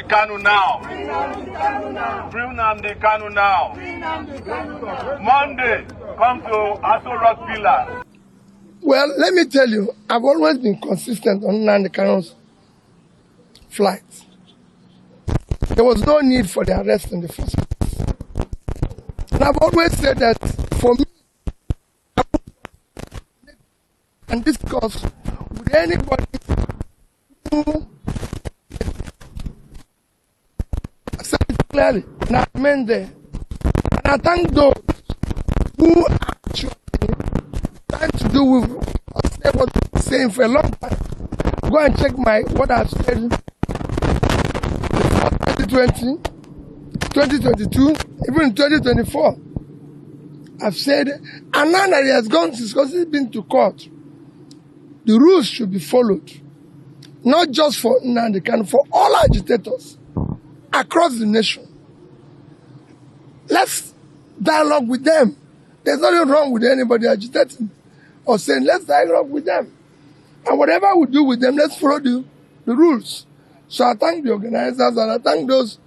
Kanu now. Free Nnamdi Kanu now. Monday, come to Aso Rock Villa. Well, let me tell you, I've always been consistent on Nnamdi Kanu's flight. There was no need for the arrest in the first place. And I've always said that for me, and discuss with anybody who said it clearly, and I meant there. And I thank those who actually trying to do with what I'm saying for a long time. Go and check what I've said before 2020, 2022, even in 2024. I've said, and now that he has gone, because he's been to court, the rules should be followed. Not just for Nnamdi Kanu, for all agitators across the nation. Let's dialogue with them. There's nothing wrong with anybody agitating or saying, let's dialogue with them. And whatever we do with them, let's follow the rules. So I thank the organizers and I thank those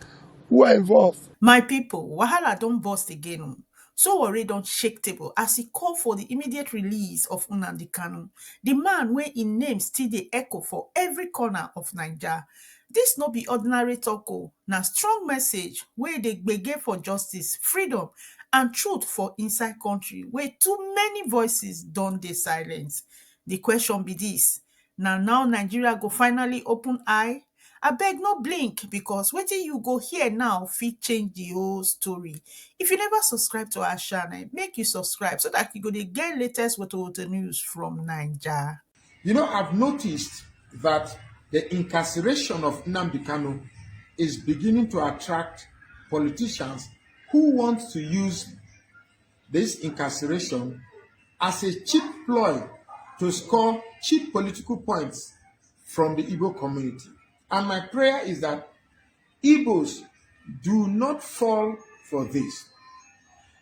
who are involved. My people, wahala don't burst again. So worry don't shake table as he call for the immediate release of Nnamdi Kanu, the man where in name still the echo for every corner of Nigeria. This no be ordinary talk, na strong message where they gbege for justice, freedom, and truth for inside country where too many voices don't dey silence. The question be this: now Nigeria go finally open eye? Abeg no blink, because wetin you go hear now fit change the whole story. If you never subscribe to our channel, make you subscribe so that you go dey get latest woto news from Naija. You know, I've noticed that the incarceration of Nnamdi Kanu is beginning to attract politicians who want to use this incarceration as a cheap ploy to score cheap political points from the Igbo community. And my prayer is that Igbos do not fall for this.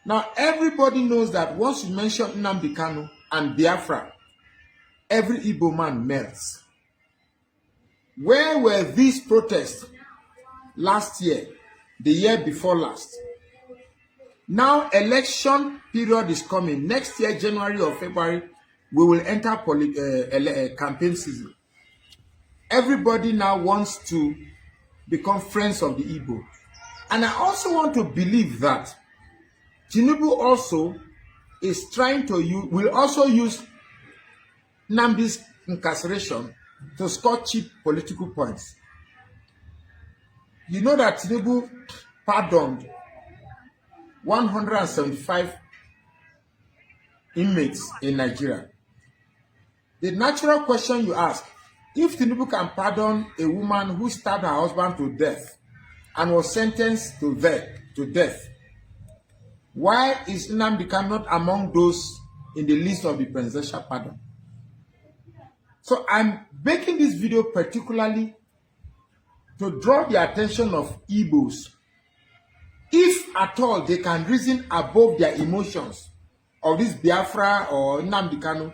Now, everybody knows that once you mention Nnamdi Kanu and Biafra, every Igbo man melts. Where were these protests last year, the year before last? Now, election period is coming. Next year, January or February, we will enter campaign season. Everybody now wants to become friends of the Igbo. And I also want to believe that Tinubu also is trying to will also use Nnamdi's incarceration to score cheap political points. You know that Tinubu pardoned 175 inmates in Nigeria. The natural question you ask, if Tinubu can pardon a woman who stabbed her husband to death and was sentenced to death, why is Nnamdi Kanu not among those in the list of the presidential pardon? So I'm making this video particularly to draw the attention of Igbos. If at all they can reason above their emotions of this Biafra or Nnamdi Kanu,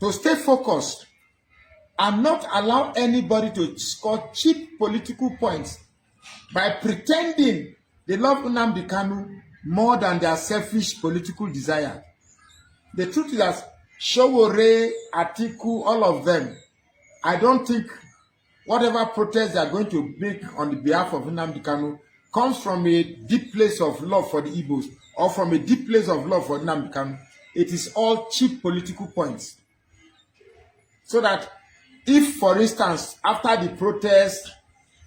to stay focused and not allow anybody to score cheap political points by pretending they love Nnamdi Kanu more than their selfish political desire. The truth is that Showore, Atiku, all of them, I don't think whatever protest they are going to make on the behalf of Nnamdi Kanu comes from a deep place of love for the Igbos or from a deep place of love for Nnamdi Kanu. It is all cheap political points. So that if, for instance, after the protest,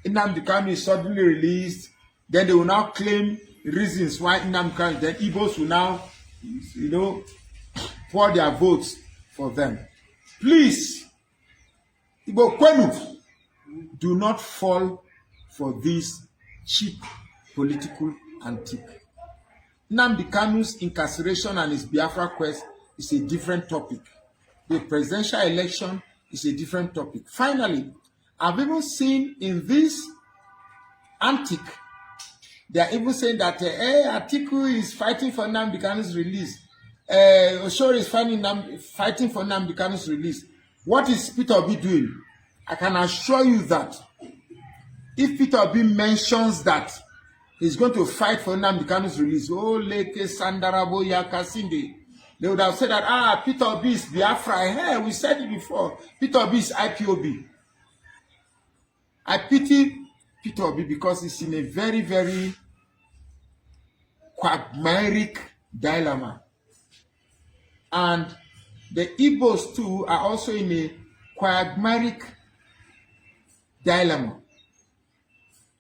Nnamdi Kanu is suddenly released, then they will now claim reasons why Nnamdi Kanu, then Igbos will now, pour their votes for them. Please, Igbo Kwenu, do not fall for this cheap political antique. Nnamdi Kanu's incarceration and his Biafra quest is a different topic. The presidential election is a different topic. Finally, I've even seen in this antique, they are even saying that Atiku is fighting for Nnamdi Kanu's release. Oshore is fighting for Nnamdi Kanu's release. What is Peter Obi doing? I can assure you that If Peter Obi mentions that he's going to fight for Nnamdi Kanu's release, oh, Leke Sandarabo Yakasinde, they would have said that, Peter Obi is Biafra. Hey, we said it before. Peter Obi is IPOB. I pity Peter Obi because he's in a very, very quagmiric dilemma. And the Igbos too are also in a quagmiric dilemma.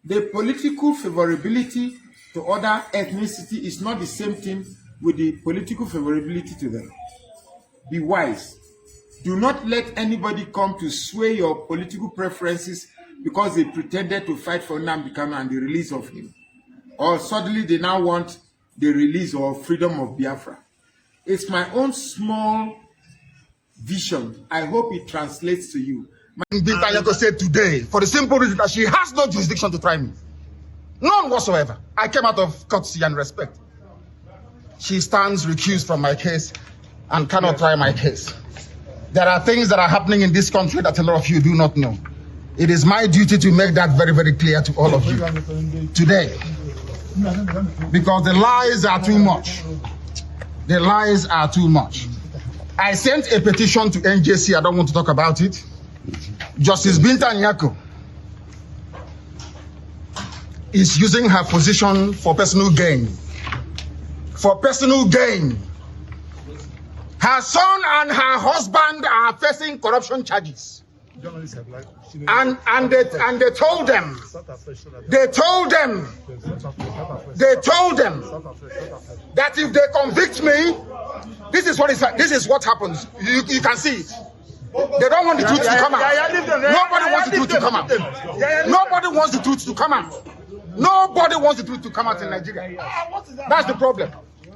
The political favorability to other ethnicity is not the same thing with the political favorability to them. Be wise. Do not let anybody come to sway your political preferences because they pretended to fight for Nnamdi Kanu and the release of him. Or suddenly they now want the release or freedom of Biafra. It's my own small vision. I hope it translates to you. Binta Nyako said today, for the simple reason that she has no jurisdiction to try me. None whatsoever. I came out of courtesy and respect. She stands recused from my case and cannot try my case. There are things that are happening in this country that a lot of you do not know. It is my duty to make that very, very clear to all of you today. Because the lies are too much. The lies are too much. I sent a petition to NJC. I don't want to talk about it. Justice Binta Nyako is using her position for personal gain. For personal gain. Her son and her husband are facing corruption charges. And they told them that if they convict me, this is what happens. You can see it. They don't want the truth to come out. Nobody wants the truth to come out. Nobody wants the truth to come out. Nobody wants the truth to come out in Nigeria. That's the problem.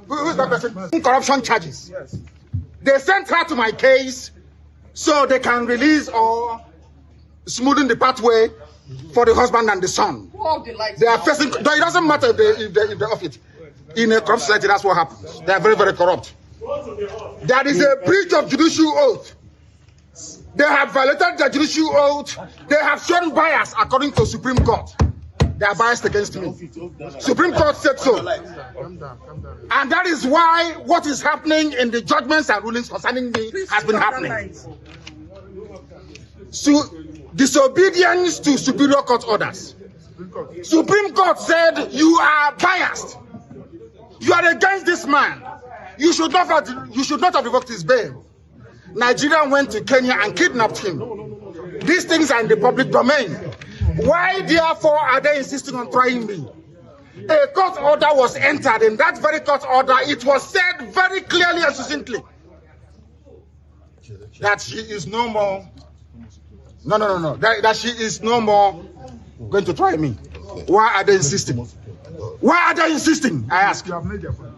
Who's that person? Corruption charges. They sent her to my case so they can release or smoothen the pathway for the husband and the son. They are facing. It doesn't matter if they're off it. In a corrupt society, that's what happens. They are very, very corrupt. There is a breach of judicial oath. They have violated the judicial oath. They have shown bias according to Supreme Court. They are biased against me. Supreme Court said so. And that is why what is happening in the judgments and rulings concerning me has been happening. So, disobedience to Superior Court orders. Supreme Court said you are biased. You are against this man. You should not have revoked his bail. Nigeria went to Kenya and kidnapped him. These things are in the public domain. Why, therefore, are they insisting on trying me? A court order was entered. In that very court order, it was said very clearly and succinctly that she is no more. No. That she is no more going to try me. Why are they insisting? Why are they insisting? I ask.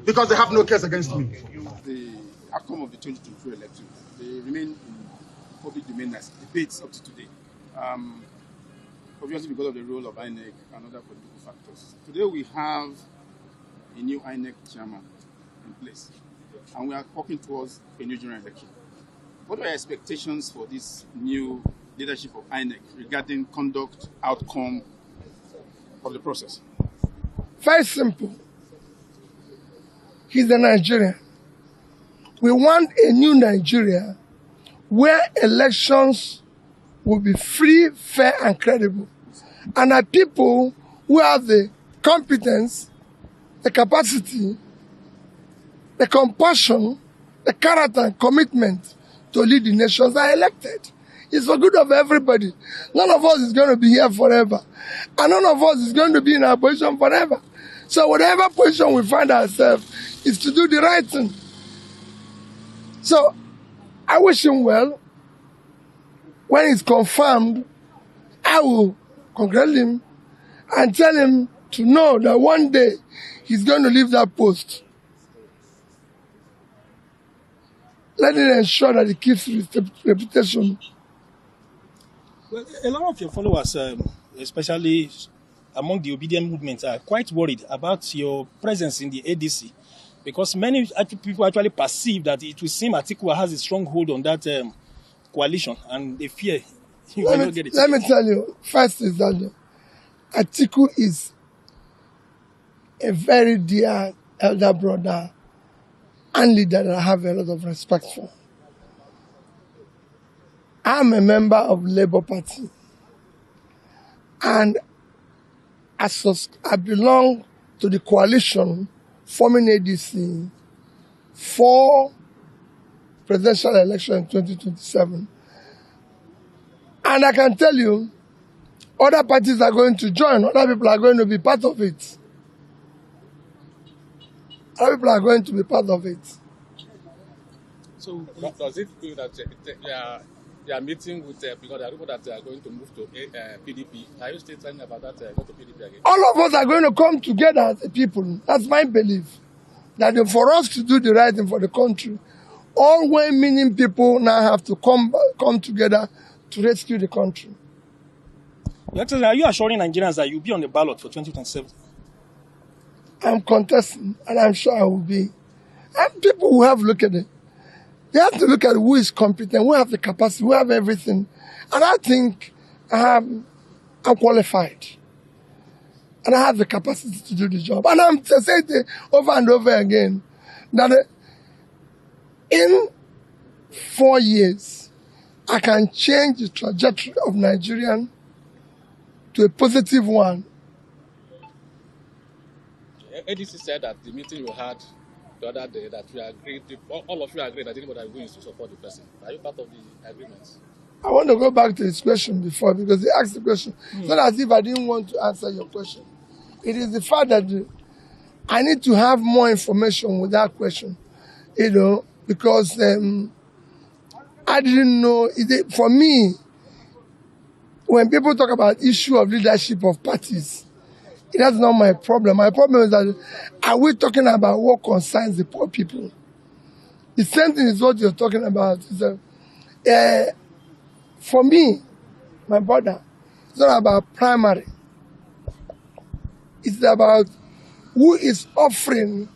Because they have no case against me. The outcome of the 2023 election, they remain in public domain as debates up to today. Obviously because of the role of INEC and other political factors. Today we have a new INEC chairman in place, and we are working towards a new general election. What are your expectations for this new leadership of INEC regarding conduct, outcome of the process? Very simple. He's a Nigerian. We want a new Nigeria where elections will be free, fair, and credible. And are people who have the competence, the capacity, the compassion, the character and commitment to lead the nations are elected. It's for good of everybody. None of us is going to be here forever. And none of us is going to be in our position forever. So whatever position we find ourselves is to do the right thing. So I wish him well. When it's confirmed, I will congratulate him and tell him to know that one day he's going to leave that post. Let it ensure that he keeps his reputation. Well, a lot of your followers, especially among the obedient movement, are quite worried about your presence in the ADC, because many people actually perceive that it will seem Atiku has a strong hold on that coalition, and they fear you will not get it. Let me tell you, first is that Atiku is a very dear elder brother and leader that I have a lot of respect for. I'm a member of Labour Party, and I belong to the coalition forming ADC for presidential election in 2027. And I can tell you, other parties are going to join, other people are going to be part of it. Other people are going to be part of it. So does it feel that you are meeting with because there are people that are going to move to PDP? Are you still talking about that go to PDP again? All of us are going to come together as a people. That's my belief. That for us to do the right thing for the country, all well-meaning people now have to come together to rescue the country. Are you assuring Nigerians that you'll be on the ballot for 2027? I'm contesting, and I'm sure I will be. And people who have looked at it, they have to look at who is competent, who have the capacity, who have everything. And I think I'm qualified. And I have the capacity to do the job. And I'm saying it over and over again that in 4 years, I can change the trajectory of Nigerian to a positive one. ADC said that the meeting you had the other day that you agreed, all of you agreed that anybody is going to support the person. Are you part of the agreements? I want to go back to his question before because he asked the question. It's not as if I didn't want to answer your question. It is the fact that I need to have more information with that question, because I didn't know. For me, when people talk about issue of leadership of parties, that's not my problem. My problem is that are we talking about what concerns the poor people? The same thing is what you're talking about. For me, my brother, it's not about primary. It's about who is offering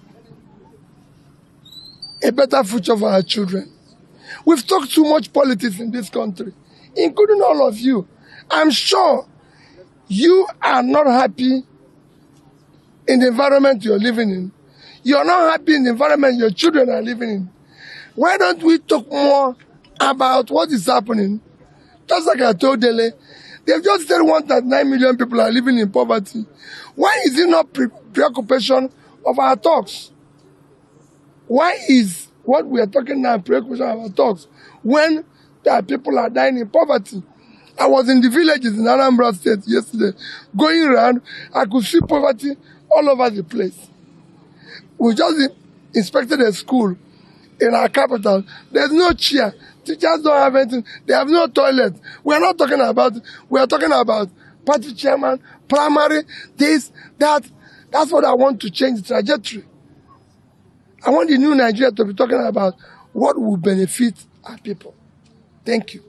a better future for our children. We've talked too much politics in this country, including all of you. I'm sure you are not happy in the environment you're living in. You're not happy in the environment your children are living in. Why don't we talk more about what is happening? Just like I told Dele, they've just said 1.9 million people are living in poverty. Why is it not preoccupation of our talks? Why is what we are talking now preoccupation of our talks when there are people are dying in poverty? I was in the villages in Anambra State yesterday, going around, I could see poverty all over the place. We just inspected a school in our capital. There's no chair. Teachers don't have anything. They have no toilet. We are talking about party chairman, primary, this, that. That's what I want to change the trajectory. I want the new Nigeria to be talking about what will benefit our people. Thank you.